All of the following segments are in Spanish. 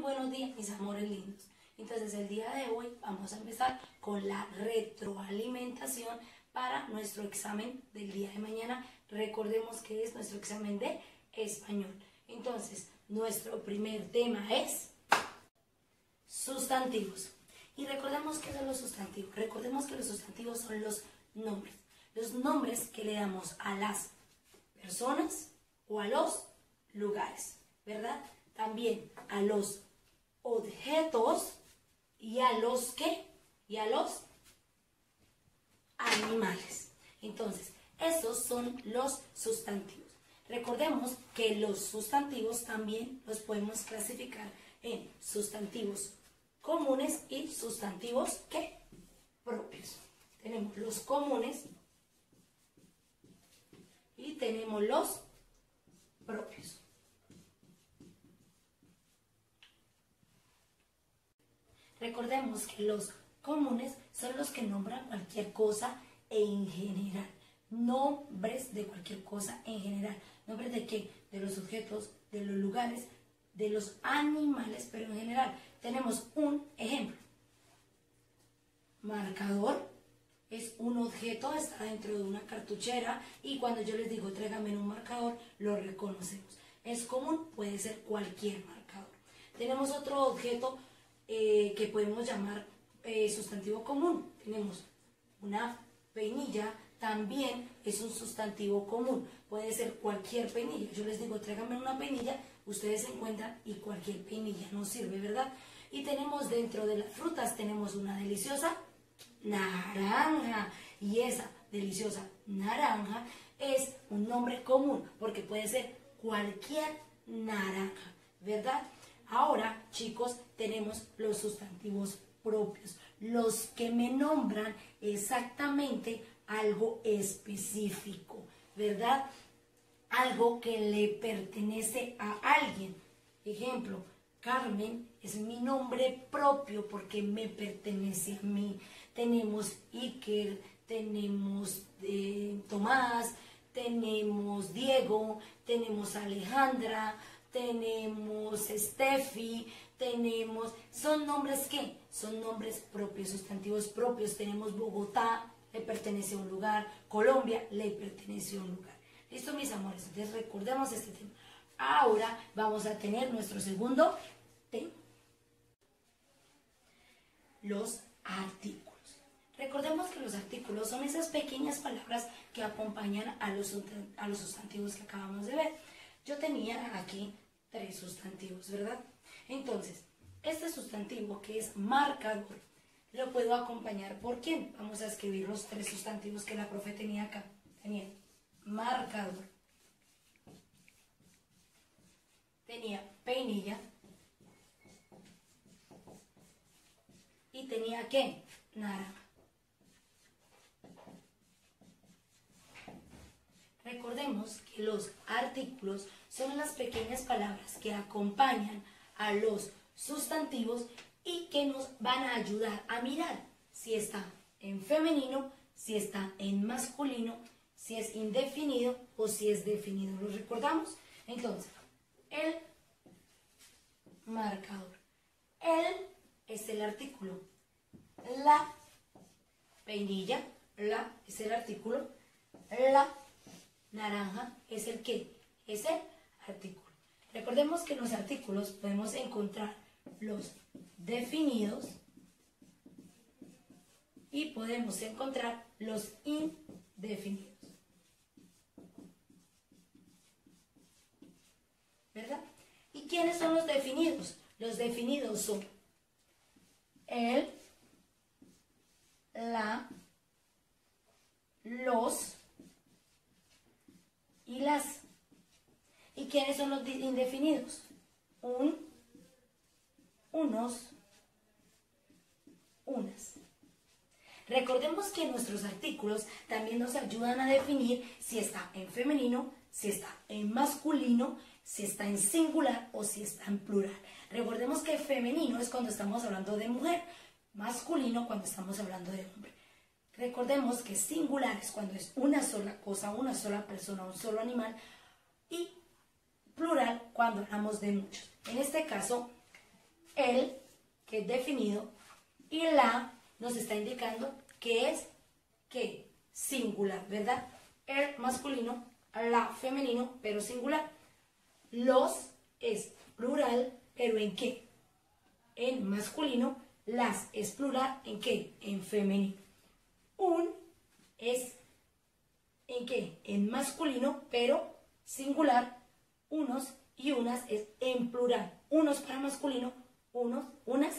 buenos días, mis amores lindos. Entonces el día de hoy vamos a empezar con la retroalimentación para nuestro examen del día de mañana. Recordemos que es nuestro examen de español. Entonces, nuestro primer tema es sustantivos. Y recordemos qué son los sustantivos. Recordemos que los sustantivos son los nombres que le damos a las personas o a los lugares, ¿verdad? También a los objetos y a los ¿qué? Y a los animales. Entonces, esos son los sustantivos. Recordemos que los sustantivos también los podemos clasificar en sustantivos comunes y sustantivos ¿qué? Propios. Tenemos los comunes y tenemos los propios. Recordemos que los comunes son los que nombran cualquier cosa en general. Nombres de cualquier cosa en general. ¿Nombres de qué? De los objetos, de los lugares, de los animales, pero en general. Tenemos un ejemplo. Marcador es un objeto, está dentro de una cartuchera y cuando yo les digo tráigame un marcador, lo reconocemos. Es común, puede ser cualquier marcador. Tenemos otro objeto que podemos llamar sustantivo común. Tenemos una peinilla, también es un sustantivo común. Puede ser cualquier peinilla. Yo les digo, tráigame una peinilla, ustedes se encuentran y cualquier peinilla nos sirve, ¿verdad? Y tenemos dentro de las frutas, tenemos una deliciosa naranja. Y esa deliciosa naranja es un nombre común, porque puede ser cualquier naranja, ¿verdad? Ahora, chicos, tenemos los sustantivos propios, los que me nombran exactamente algo específico, ¿verdad? Algo que le pertenece a alguien. Ejemplo, Carmen es mi nombre propio porque me pertenece a mí. Tenemos Iker, tenemos Tomás, tenemos Diego, tenemos Alejandra, tenemos Steffi, tenemos... ¿Son nombres qué? Son nombres propios, sustantivos propios. Tenemos Bogotá, le pertenece a un lugar. Colombia, le pertenece a un lugar. ¿Listo, mis amores? Entonces recordemos este tema. Ahora vamos a tener nuestro segundo tema. Los artículos. Recordemos que los artículos son esas pequeñas palabras que acompañan a los sustantivos que acabamos de ver. Yo tenía aquí 3 sustantivos, ¿verdad? Entonces, este sustantivo que es marcador, lo puedo acompañar ¿por quién? Vamos a escribir los 3 sustantivos que la profe tenía acá. Tenía marcador, tenía peinilla y tenía ¿qué? Naranja. Recordemos que los artículos son las pequeñas palabras que acompañan a los sustantivos y que nos van a ayudar a mirar si está en femenino, si está en masculino, si es indefinido o si es definido. ¿Lo recordamos? Entonces, el marcador. El es el artículo. La peinilla, la es el artículo. La naranja es el ¿qué? Es el artículo. Recordemos que en los artículos podemos encontrar los definidos y podemos encontrar los indefinidos. ¿Verdad? ¿Y quiénes son los definidos? Los definidos son el, la, los y las. ¿Y quiénes son los indefinidos? Unos, unas. Recordemos que nuestros artículos también nos ayudan a definir si está en femenino, si está en masculino, si está en singular o si está en plural. Recordemos que femenino es cuando estamos hablando de mujer, masculino cuando estamos hablando de hombre. Recordemos que singular es cuando es una sola cosa, una sola persona, un solo animal, y plural cuando hablamos de muchos. En este caso, el, que es definido, y la nos está indicando que es, ¿qué? Singular, ¿verdad? El masculino, la femenino, pero singular. Los es plural, pero ¿en qué? En masculino. Las es plural, ¿en qué? En femenino. Un es, ¿en qué? En masculino, pero singular. Unos y unas es en plural. Unos para masculino, unas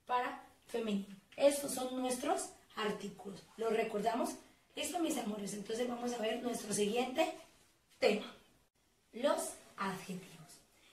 para femenino. Estos son nuestros artículos. ¿Los recordamos? Listo, mis amores. Entonces vamos a ver nuestro siguiente tema. Los adjetivos.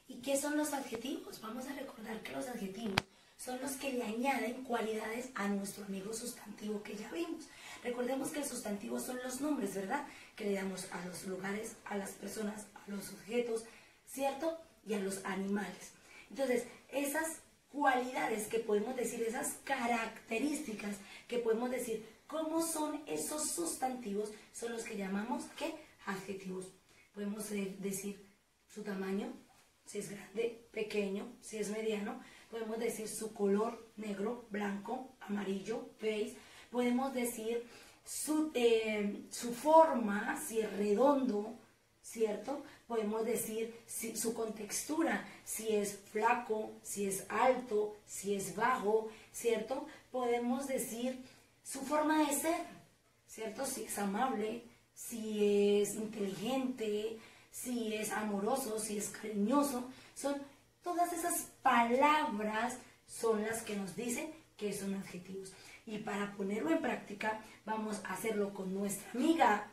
¿Y qué son los adjetivos? Vamos a recordar que los adjetivos son los que le añaden cualidades a nuestro amigo sustantivo que ya vimos. Recordemos que el sustantivo son los nombres, ¿verdad? Que le damos a los lugares, a las personas, a los objetos, ¿cierto? Y a los animales. Entonces, esas cualidades que podemos decir, esas características que podemos decir, ¿cómo son esos sustantivos? Son los que llamamos, ¿qué? Adjetivos. Podemos decir su tamaño, si es grande, pequeño, si es mediano. Podemos decir su color, negro, blanco, amarillo, beige. Podemos decir su forma, si es redondo, ¿cierto? Podemos decir su contextura, si es flaco, si es alto, si es bajo, ¿cierto? Podemos decir su forma de ser, ¿cierto? Si es amable, si es inteligente, si es amoroso, si es cariñoso. Todas esas palabras son las que nos dicen que son adjetivos. Y para ponerlo en práctica, vamos a hacerlo con nuestra amiga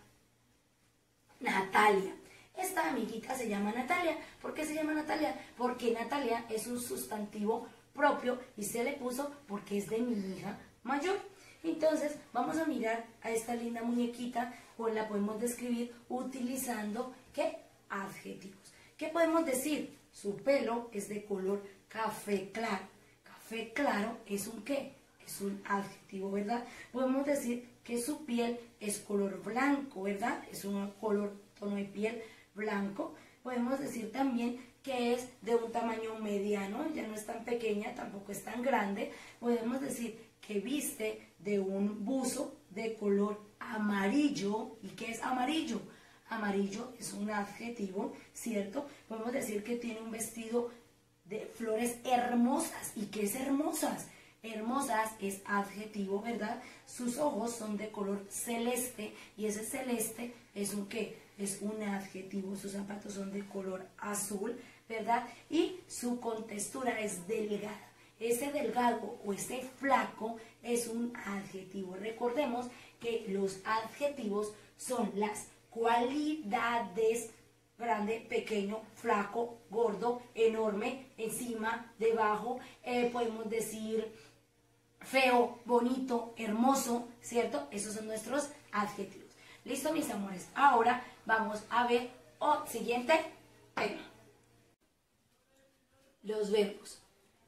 Natalia. Esta amiguita se llama Natalia. ¿Por qué se llama Natalia? Porque Natalia es un sustantivo propio y se le puso porque es de mi hija mayor. Entonces, vamos a mirar a esta linda muñequita, o la podemos describir utilizando, ¿qué? Adjetivos. ¿Qué podemos decir? Su pelo es de color café claro. Café claro es un ¿qué? Es un adjetivo, ¿verdad? Podemos decir que su piel es color blanco, ¿verdad? Es un color, tono de piel blanco. Podemos decir también que es de un tamaño mediano, ya no es tan pequeña, tampoco es tan grande. Podemos decir que viste de un buzo de color amarillo. ¿Y qué es amarillo? Amarillo es un adjetivo, ¿cierto? Podemos decir que tiene un vestido de flores hermosas. ¿Y qué es hermosas? Hermosas es adjetivo, ¿verdad? Sus ojos son de color celeste y ese celeste es un ¿qué? Es un adjetivo. Sus zapatos son de color azul, ¿verdad? Y su contextura es delgada. Ese delgado o ese flaco es un adjetivo. Recordemos que los adjetivos son las cualidades: grande, pequeño, flaco, gordo, enorme, encima, debajo. Podemos decir feo, bonito, hermoso, ¿cierto? Esos son nuestros adjetivos. ¿Listo, mis amores? Ahora vamos a ver siguiente tema. Los verbos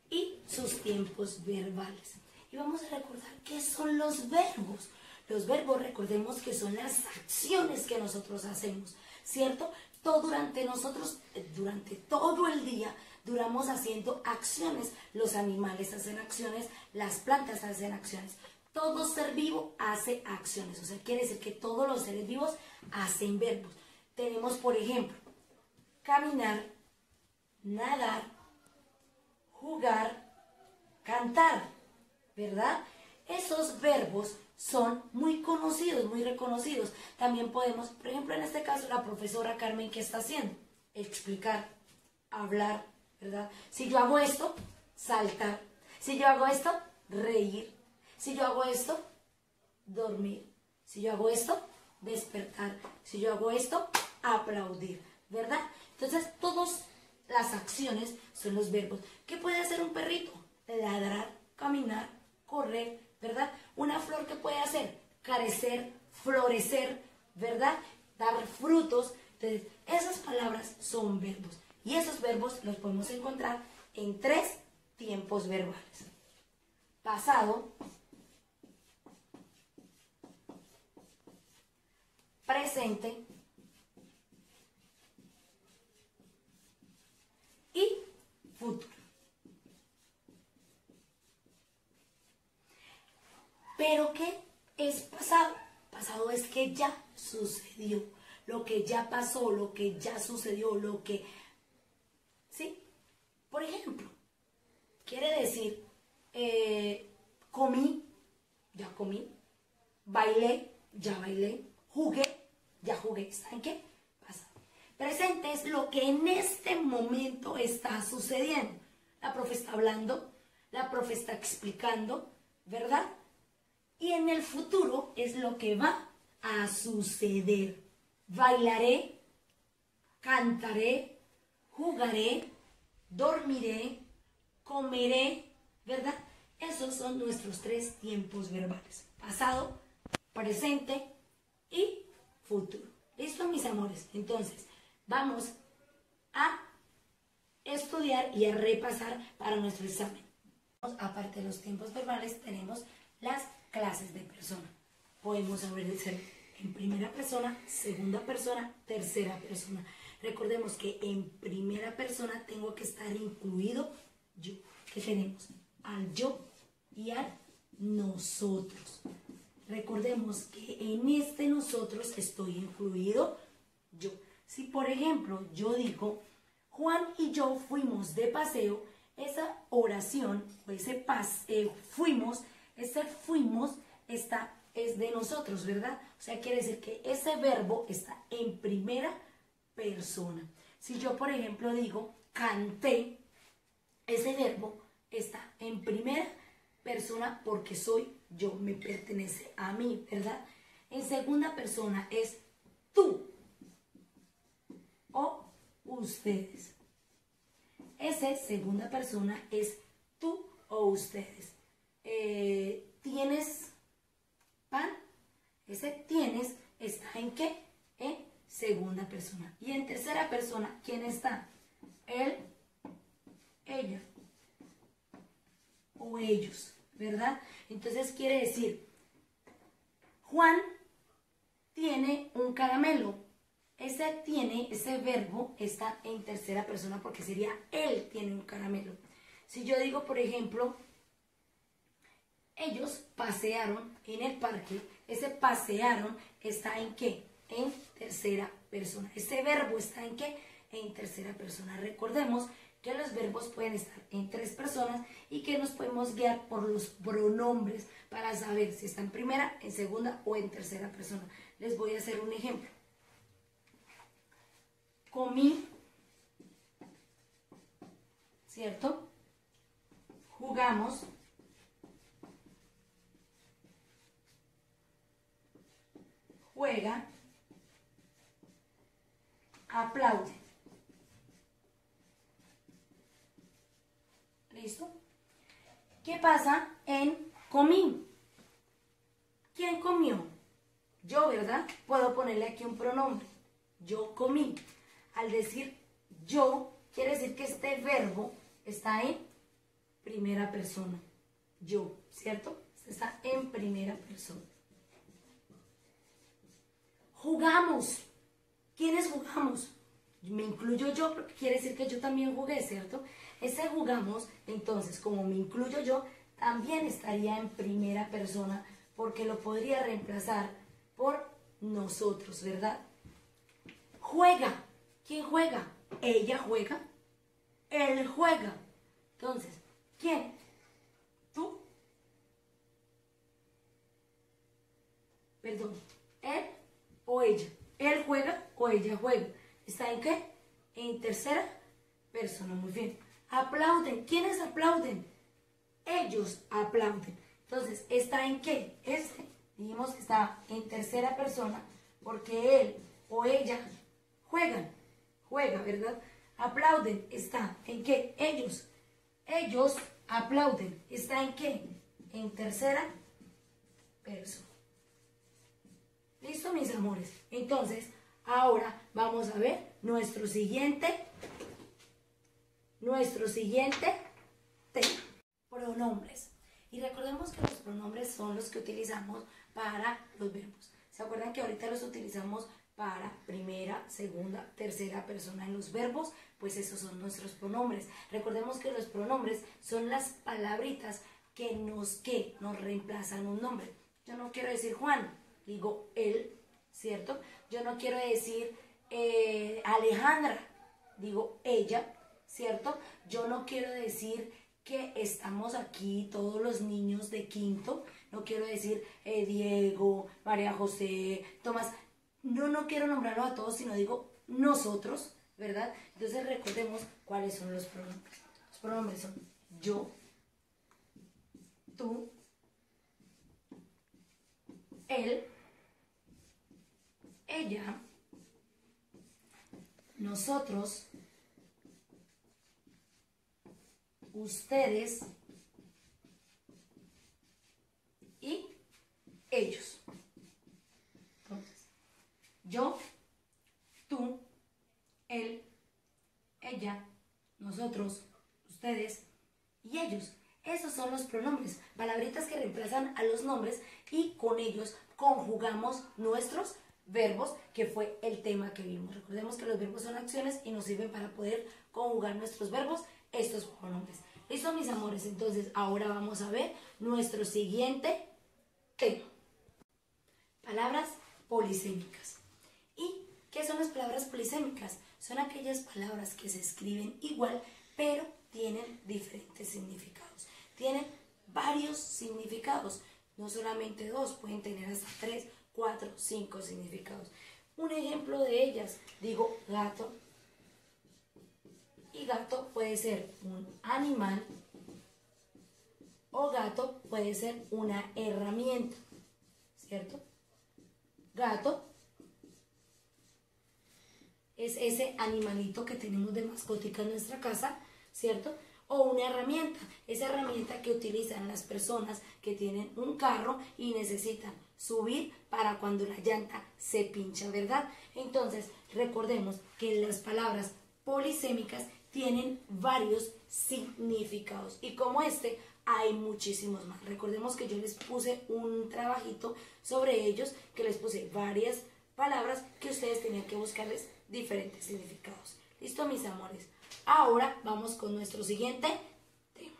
y sus tiempos verbales. Y vamos a recordar qué son los verbos. Los verbos, recordemos que son las acciones que nosotros hacemos, ¿cierto? Durante todo el día, duramos haciendo acciones. Los animales hacen acciones, las plantas hacen acciones. Todo ser vivo hace acciones. O sea, quiere decir que todos los seres vivos hacen verbos. Tenemos, por ejemplo, caminar, nadar, jugar, cantar, ¿verdad? Esos verbos son muy conocidos, muy reconocidos. También podemos, por ejemplo, en este caso, la profesora Carmen, ¿qué está haciendo? Explicar, hablar, ¿verdad? Si yo hago esto, saltar. Si yo hago esto, reír. Si yo hago esto, dormir. Si yo hago esto, despertar. Si yo hago esto, aplaudir, ¿verdad? Entonces, todas las acciones son los verbos. ¿Qué puede hacer un perrito? Ladrar, caminar, correr, ¿verdad? Una flor, ¿qué puede hacer? Carecer, florecer, ¿verdad? Dar frutos. Entonces, esas palabras son verbos. Y esos verbos los podemos encontrar en 3 tiempos verbales. Pasado, presente y futuro. Pero ¿qué es pasado? Pasado es que ya sucedió, lo que ya pasó, lo que ya sucedió, lo que... ¿Sí? Por ejemplo, quiere decir, comí, ya comí, bailé, ya bailé, jugué, ya jugué. ¿Saben qué? Pasado. Presente es lo que en este momento está sucediendo. La profe está hablando, la profe está explicando, ¿verdad? Y en el futuro es lo que va a suceder. Bailaré, cantaré, jugaré, dormiré, comeré, ¿verdad? Esos son nuestros 3 tiempos verbales. Pasado, presente y futuro. ¿Listo, mis amores? Entonces, vamos a estudiar y a repasar para nuestro examen. Aparte de los tiempos verbales, tenemos las clases de persona. Podemos obedecer en primera persona, segunda persona, tercera persona. Recordemos que en primera persona tengo que estar incluido yo. ¿Qué tenemos? Al yo y al nosotros. Recordemos que en este nosotros estoy incluido yo. Si por ejemplo yo digo, Juan y yo fuimos de paseo, esa oración o ese fuimos es de nosotros, ¿verdad? O sea, quiere decir que ese verbo está en primera persona. Si yo, por ejemplo, digo canté, ese verbo está en primera persona porque soy yo, me pertenece a mí, ¿verdad? En segunda persona es tú o ustedes. Ese segunda persona es tú o ustedes. ¿Tienes pan? Ese tienes está en qué? En segunda persona. Y en tercera persona, ¿quién está? Él, ella o ellos, ¿verdad? Entonces quiere decir, Juan tiene un caramelo. Ese verbo está en tercera persona porque sería él tiene un caramelo. Si yo digo, por ejemplo, ellos pasearon en el parque, ese pasearon está en qué? En tercera persona. Ese verbo está en qué? En tercera persona. Recordemos que los verbos pueden estar en 3 personas y que nos podemos guiar por los pronombres para saber si está en primera, en segunda o en tercera persona. Les voy a hacer un ejemplo. Comí, ¿cierto? Jugamos, juega, aplaude. ¿Listo? ¿Qué pasa en comí? ¿Quién comió? Yo, ¿verdad? Puedo ponerle aquí un pronombre. Yo comí. Al decir yo, quiere decir que este verbo está en primera persona. Yo, ¿cierto? Está en primera persona. Jugamos. ¿Quiénes jugamos? Me incluyo yo porque quiere decir que yo también jugué, ¿cierto? Ese jugamos, entonces, como me incluyo yo, también estaría en primera persona porque lo podría reemplazar por nosotros, ¿verdad? Juega. ¿Quién juega? Ella juega. Él juega. Entonces, ¿quién? ¿Tú? Perdón. ¿Él o ella? ¿Él juega o ella juega? ¿Está en qué? En tercera persona. Muy bien. Aplauden. ¿Quiénes aplauden? Ellos aplauden. Entonces, ¿está en qué? Dijimos que está en tercera persona porque él o ella juegan. Juega, ¿verdad? Aplauden. ¿Está en qué? Ellos. Ellos aplauden. ¿Está en qué? En tercera persona. ¿Listo, mis amores? Entonces, ahora vamos a ver nuestro siguiente tema. Pronombres. Y recordemos que los pronombres son los que utilizamos para los verbos. ¿Se acuerdan que ahorita los utilizamos para primera, segunda, tercera persona en los verbos? Pues esos son nuestros pronombres. Recordemos que los pronombres son las palabritas que nos reemplazan un nombre. Yo no quiero decir Juan, digo él, ¿cierto? Yo no quiero decir Alejandra, digo ella, ¿cierto? Yo no quiero decir que estamos aquí todos los niños de quinto, no quiero decir Diego, María José, Tomás, no quiero nombrarlos a todos, sino digo nosotros, ¿verdad? Entonces recordemos cuáles son los pronombres. Los pronombres son yo, tú, él, ella, nosotros, ustedes y ellos. Entonces, yo, tú, él, ella, nosotros, ustedes y ellos. Esos son los pronombres, palabritas que reemplazan a los nombres y con ellos conjugamos nuestros verbos, que fue el tema que vimos. Recordemos que los verbos son acciones y nos sirven para poder conjugar nuestros verbos, estos pronombres. ¿Listo, mis amores? Entonces, ahora vamos a ver nuestro siguiente tema. Palabras polisémicas. ¿Y qué son las palabras polisémicas? Son aquellas palabras que se escriben igual, pero tienen diferentes significados. Tienen varios significados, no solamente dos, pueden tener hasta 3, 4, 5 significados. Un ejemplo de ellas, digo gato, y gato puede ser un animal o gato puede ser una herramienta, ¿cierto? Gato es ese animalito que tenemos de mascotica en nuestra casa, ¿cierto? O una herramienta, esa herramienta que utilizan las personas que tienen un carro y necesitan subir para cuando la llanta se pincha, ¿verdad? Entonces, recordemos que las palabras polisémicas tienen varios significados y como este hay muchísimos más. Recordemos que yo les puse un trabajito sobre ellos, que les puse varias palabras que ustedes tenían que buscarles diferentes significados. ¿Listo, mis amores? Ahora vamos con nuestro siguiente tema.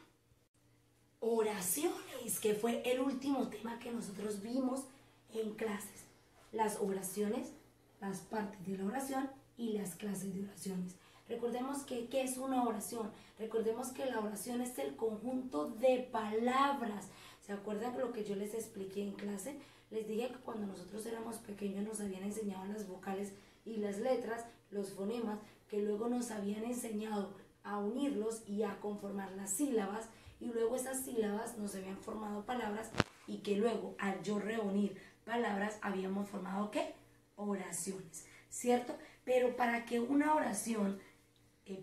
Oraciones, que fue el último tema que nosotros vimos en clases. Las oraciones, las partes de la oración y las clases de oraciones. Recordemos que ¿qué es una oración? Recordemos que la oración es el conjunto de palabras. ¿Se acuerdan lo que yo les expliqué en clase? Les dije que cuando nosotros éramos pequeños nos habían enseñado las vocales y las letras, los fonemas, que luego nos habían enseñado a unirlos y a conformar las sílabas, y luego esas sílabas nos habían formado palabras, y que luego al yo reunir palabras habíamos formado ¿qué? Oraciones, ¿cierto? Pero para que una oración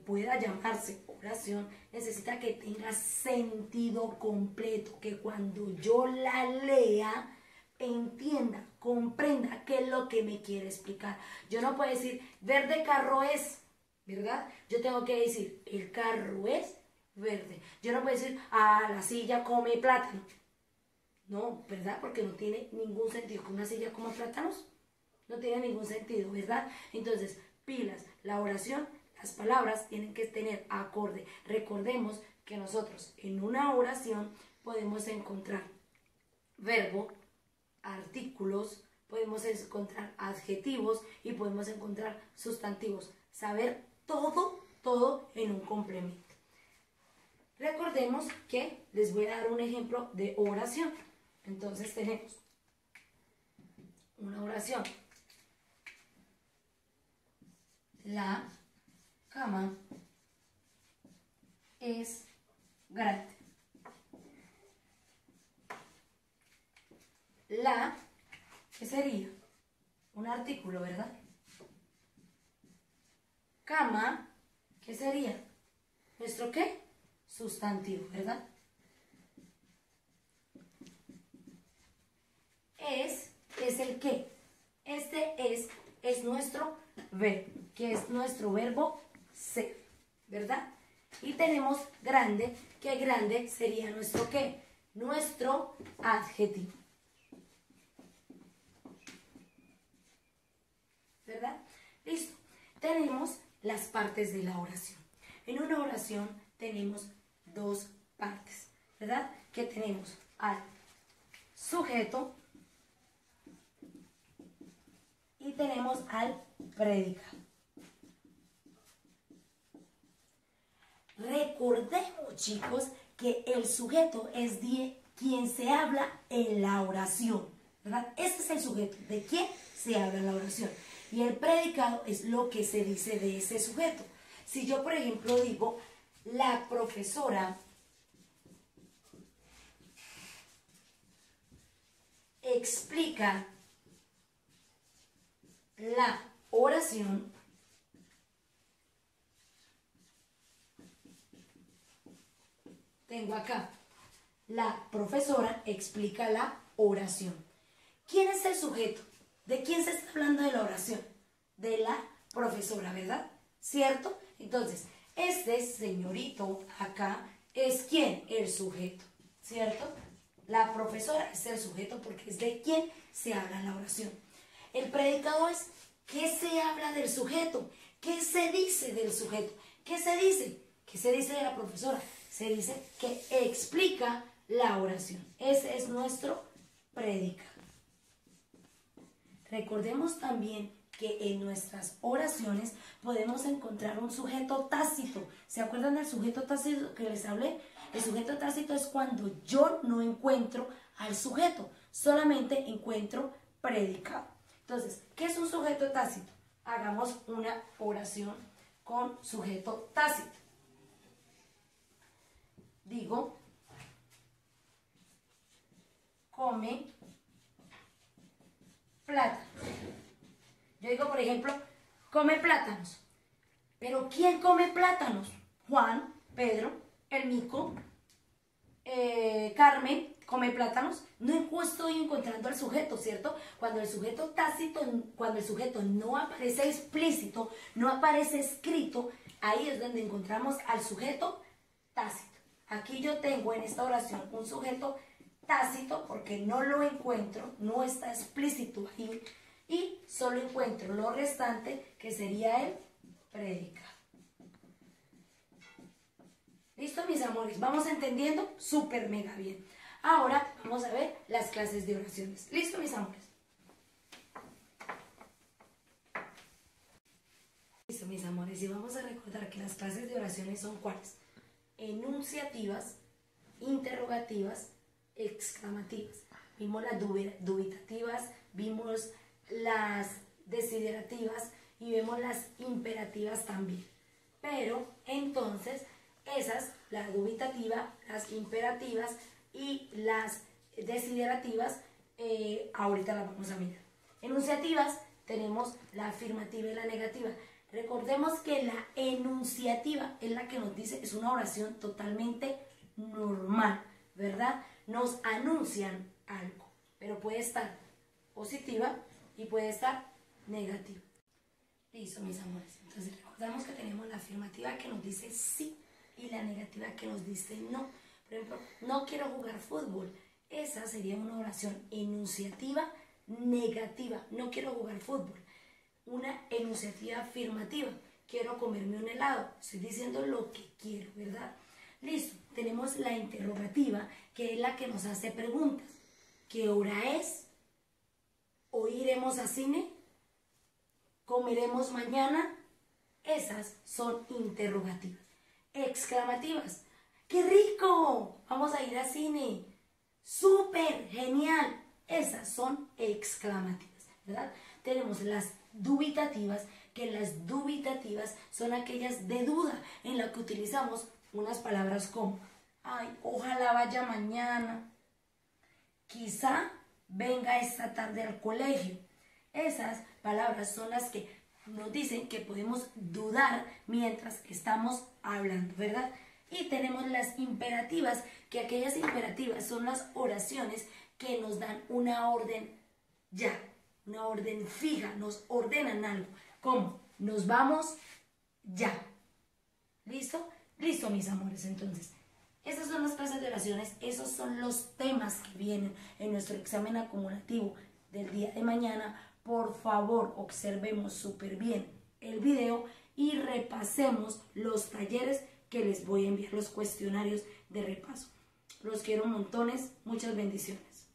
pueda llamarse oración, necesita que tenga sentido completo, que cuando yo la lea entienda, comprenda qué es lo que me quiere explicar. Yo no puedo decir verde carro es, ¿verdad? Yo tengo que decir el carro es verde. Yo no puedo decir la silla come plátano. No, ¿verdad? Porque no tiene ningún sentido que una silla coma plátanos. No tiene ningún sentido, ¿verdad? Entonces, pilas, la oración, las palabras tienen que tener acorde. Recordemos que nosotros en una oración podemos encontrar verbo, artículos, podemos encontrar adjetivos y podemos encontrar sustantivos. Saber todo en un complemento. Recordemos que les voy a dar un ejemplo de oración. Entonces tenemos una oración. La cama es grande. La, ¿qué sería? Un artículo, ¿verdad? Cama, ¿qué sería? ¿Nuestro qué? Sustantivo, ¿verdad? Es el qué. Este es nuestro verbo, que es nuestro verbo ser, ¿verdad? Y tenemos grande, que grande sería nuestro qué, nuestro adjetivo, ¿verdad? Listo. Tenemos las partes de la oración. En una oración tenemos dos partes. ¿verdad? Que tenemos al sujeto y tenemos al predicado. Recordemos, chicos, que el sujeto es quien se habla en la oración, ¿verdad? Este es el sujeto, de quién se habla en la oración. Y el predicado es lo que se dice de ese sujeto. Si yo, por ejemplo, digo, la profesora explica la oración, tengo acá, la profesora explica la oración. ¿Quién es el sujeto? ¿De quién se está hablando de la oración? De la profesora, ¿verdad? ¿Cierto? Entonces, este señorito acá es ¿quién? El sujeto, ¿cierto? La profesora es el sujeto porque es de quién se habla en la oración. El predicado es ¿qué se habla del sujeto? ¿Qué se dice del sujeto? ¿Qué se dice? ¿Qué se dice de la profesora? Se dice que explica la oración. Ese es nuestro predicado. Recordemos también que en nuestras oraciones podemos encontrar un sujeto tácito. ¿Se acuerdan del sujeto tácito que les hablé? El sujeto tácito es cuando yo no encuentro al sujeto, solamente encuentro predicado. Entonces, ¿qué es un sujeto tácito? Hagamos una oración con sujeto tácito. Digo, come plátano. Yo digo, por ejemplo, come plátanos. ¿Pero quién come plátanos? Juan, Pedro, el Mico, Carmen, come plátanos. No estoy encontrando al sujeto, ¿cierto? Cuando el sujeto tácito, cuando el sujeto no aparece explícito, no aparece escrito, ahí es donde encontramos al sujeto tácito. Aquí yo tengo en esta oración un sujeto tácito porque no lo encuentro, no está explícito ahí, y solo encuentro lo restante que sería el predicado. ¿Listo, mis amores? ¿Vamos entendiendo? Súper mega bien. Ahora vamos a ver las clases de oraciones. ¿Listo, mis amores? Listo, mis amores. Y vamos a recordar que las clases de oraciones son ¿cuáles? Enunciativas, interrogativas, exclamativas. Vimos las dubitativas, vimos las desiderativas y vemos las imperativas también. Pero entonces esas, la dubitativa, las imperativas y las desiderativas, ahorita las vamos a mirar. Enunciativas tenemos la afirmativa y la negativa. Recordemos que la enunciativa es la que nos dice, es una oración totalmente normal, ¿verdad? Nos anuncian algo, pero puede estar positiva y puede estar negativa. Listo, mis amores. Entonces recordamos que tenemos la afirmativa que nos dice sí y la negativa que nos dice no. Por ejemplo, no quiero jugar fútbol. Esa sería una oración enunciativa negativa. No quiero jugar fútbol. Una enunciativa afirmativa. Quiero comerme un helado. Estoy diciendo lo que quiero, ¿verdad? Listo. Tenemos la interrogativa, que es la que nos hace preguntas. ¿Qué hora es? ¿Hoy iremos a cine? ¿Comeremos mañana? Esas son interrogativas. Exclamativas. ¡Qué rico! Vamos a ir al cine. ¡Súper! ¡Genial! Esas son exclamativas, ¿verdad? Tenemos las dubitativas, que las dubitativas son aquellas de duda en las que utilizamos unas palabras como ay, ojalá vaya mañana, quizá venga esta tarde al colegio. Esas palabras son las que nos dicen que podemos dudar mientras estamos hablando, ¿verdad? Y tenemos las imperativas, que aquellas imperativas son las oraciones que nos dan una orden ya, una orden fija, nos ordenan algo. ¿Cómo? Nos vamos ya. ¿Listo? Listo, mis amores. Entonces, estas son las clases de oraciones, esos son los temas que vienen en nuestro examen acumulativo del día de mañana. Por favor, observemos súper bien el video y repasemos los talleres que les voy a enviar, los cuestionarios de repaso. Los quiero montones. Muchas bendiciones.